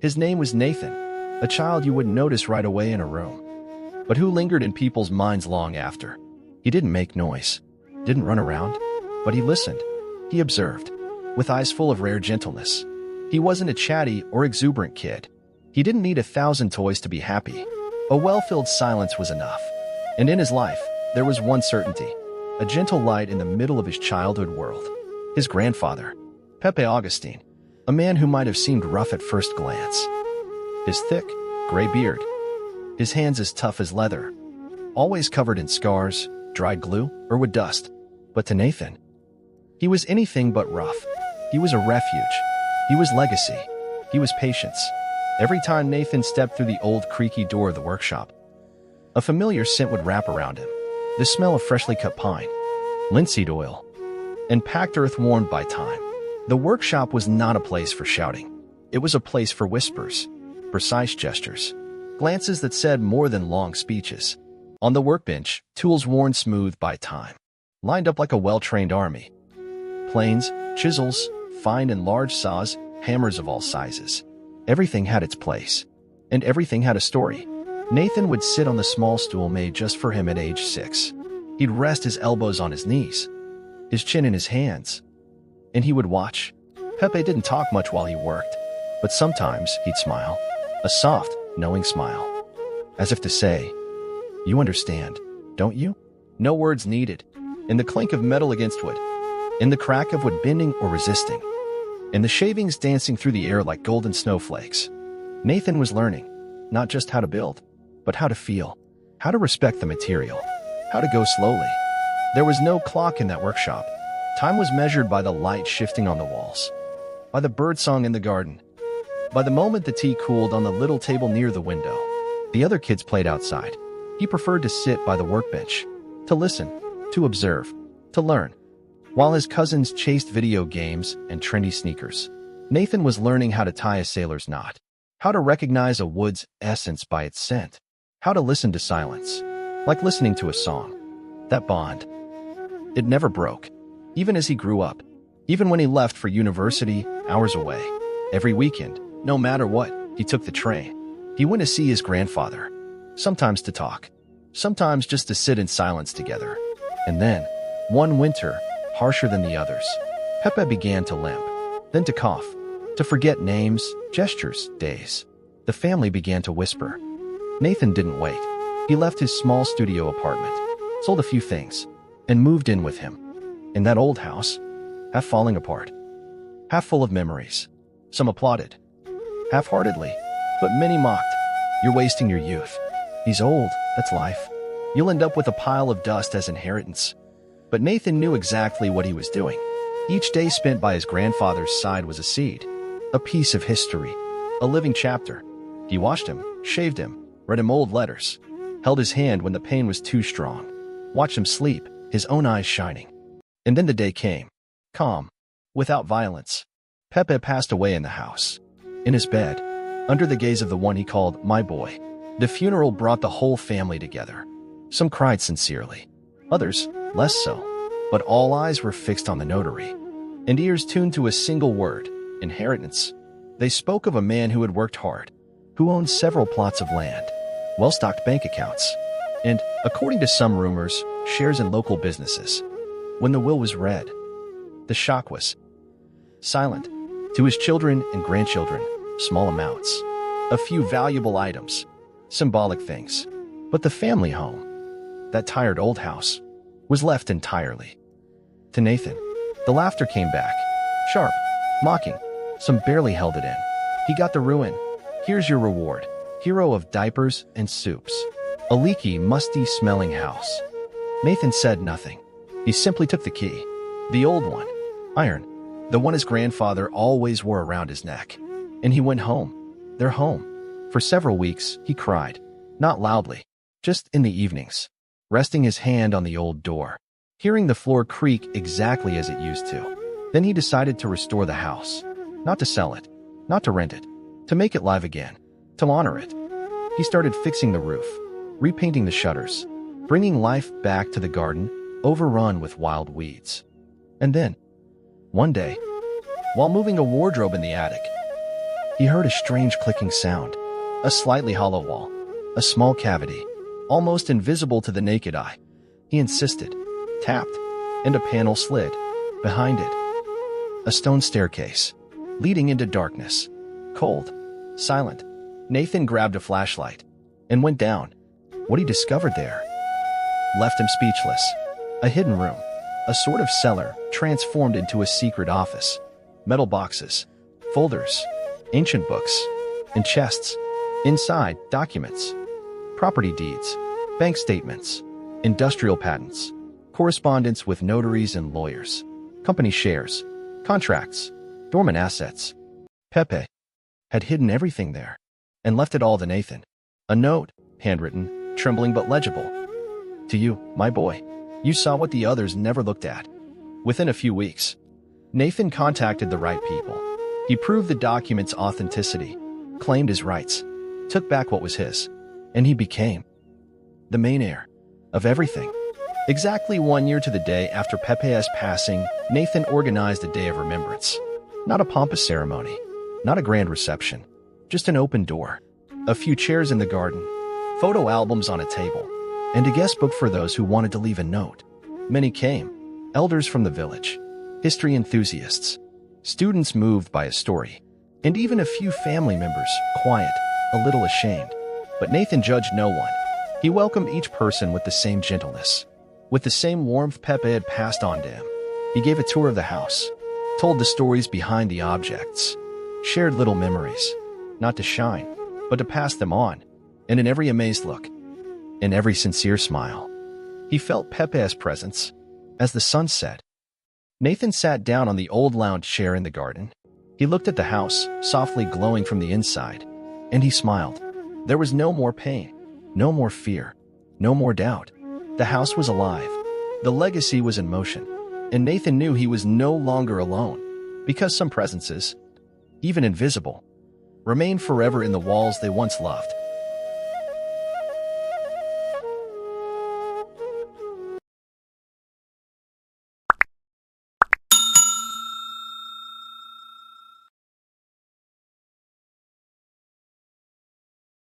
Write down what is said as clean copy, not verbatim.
His name was Nathan, a child you wouldn't notice right away in a room, but who lingered in people's minds long after. He didn't make noise, didn't run around, but he listened. He observed, with eyes full of rare gentleness. He wasn't a chatty or exuberant kid. He didn't need 1,000 toys to be happy. A well-filled silence was enough. And in his life, there was one certainty, a gentle light in the middle of his childhood world. His grandfather, Pepe Augustine, a man who might have seemed rough at first glance. His thick, gray beard, his hands as tough as leather, always covered in scars, dried glue, or wood dust. But to Nathan, he was anything but rough. He was a refuge. He was legacy. He was patience. Every time Nathan stepped through the old creaky door of the workshop, a familiar scent would wrap around him. The smell of freshly cut pine, linseed oil, and packed earth warmed by time. The workshop was not a place for shouting. It was a place for whispers, precise gestures, glances that said more than long speeches. On the workbench, tools worn smooth by time, lined up like a well-trained army. Planes, chisels, fine and large saws, hammers of all sizes. Everything had its place, and everything had a story. Nathan would sit on the small stool made just for him at age 6. He'd rest his elbows on his knees, his chin in his hands, and he would watch. Pepe didn't talk much while he worked, but sometimes he'd smile, a soft, knowing smile, as if to say, "You understand, don't you?" No words needed. In the clink of metal against wood, in the crack of wood bending or resisting, in the shavings dancing through the air like golden snowflakes, Nathan was learning, not just how to build, but how to feel, how to respect the material, how to go slowly. There was no clock in that workshop. Time was measured by the light shifting on the walls, by the birdsong in the garden, by the moment the tea cooled on the little table near the window. The other kids played outside. He preferred to sit by the workbench, to listen, to observe, to learn. While his cousins chased video games and trendy sneakers, Nathan was learning how to tie a sailor's knot, how to recognize a wood's essence by its scent, how to listen to silence, like listening to a song. That bond, it never broke. Even as he grew up, even when he left for university hours away, every weekend, no matter what, he took the train. He went to see his grandfather, sometimes to talk, sometimes just to sit in silence together. And then, one winter, harsher than the others, Pepe began to limp, then to cough, to forget names, gestures, days. The family began to whisper. Nathan didn't wait. He left his small studio apartment, sold a few things, and moved in with him. In that old house, half falling apart, half full of memories. Some applauded, half-heartedly, but many mocked. "You're wasting your youth. He's old, that's life. You'll end up with a pile of dust as inheritance." But Nathan knew exactly what he was doing. Each day spent by his grandfather's side was a seed, a piece of history, a living chapter. He washed him, shaved him, read him old letters, held his hand when the pain was too strong, watched him sleep, his own eyes shining. And then the day came, calm, without violence. Pepe passed away in the house, in his bed, under the gaze of the one he called my boy. The funeral brought the whole family together. Some cried sincerely, others less so, but all eyes were fixed on the notary, and ears tuned to a single word, inheritance. They spoke of a man who had worked hard, who owned several plots of land, well-stocked bank accounts, and, according to some rumors, shares in local businesses. When the will was read, the shock was silent. To his children and grandchildren, small amounts, a few valuable items, symbolic things. But the family home, that tired old house, was left entirely. To Nathan, the laughter came back, sharp, mocking. Some barely held it in. He got the ruin. Here's your reward, hero of diapers and soups. A leaky, musty-smelling house. Nathan said nothing. He simply took the key, the old one, iron, the one his grandfather always wore around his neck. And he went home, their home. For several weeks, he cried, not loudly, just in the evenings, resting his hand on the old door, hearing the floor creak exactly as it used to. Then he decided to restore the house, not to sell it, not to rent it, to make it live again, to honor it. He started fixing the roof, repainting the shutters, bringing life back to the garden, overrun with wild weeds. And then, one day, while moving a wardrobe in the attic, He heard a strange clicking sound, a slightly hollow wall, a small cavity, almost invisible to the naked eye. He insisted, tapped, and a panel slid. Behind it, a stone staircase, leading into darkness. Cold, silent. Nathan grabbed a flashlight and went down. What he discovered there left him speechless. A hidden room, a sort of cellar transformed into a secret office. Metal boxes, folders, ancient books, and chests. Inside, documents, property deeds, bank statements, industrial patents, correspondence with notaries and lawyers, company shares, contracts, dormant assets. Pepe had hidden everything there and left it all to Nathan. A note, handwritten, trembling but legible. To you, my boy. You saw what the others never looked at. Within a few weeks, Nathan contacted the right people. He proved the document's authenticity, claimed his rights, took back what was his, and he became the main heir of everything. Exactly 1 year to the day after Pepe's passing, Nathan organized a day of remembrance. Not a pompous ceremony, not a grand reception, just an open door, a few chairs in the garden, photo albums on a table, and a guest book for those who wanted to leave a note. Many came, elders from the village, history enthusiasts, students moved by a story, and even a few family members, quiet, a little ashamed. But Nathan judged no one. He welcomed each person with the same gentleness, with the same warmth Pepe had passed on to him. He gave a tour of the house, told the stories behind the objects, shared little memories, not to shine, but to pass them on, and in every amazed look, in every sincere smile, he felt Pepe's presence. As the sun set, Nathan sat down on the old lounge chair in the garden. He looked at the house, softly glowing from the inside, and he smiled. There was no more pain, no more fear, no more doubt. The house was alive. The legacy was in motion, and Nathan knew he was no longer alone, because some presences, even invisible, remained forever in the walls they once loved.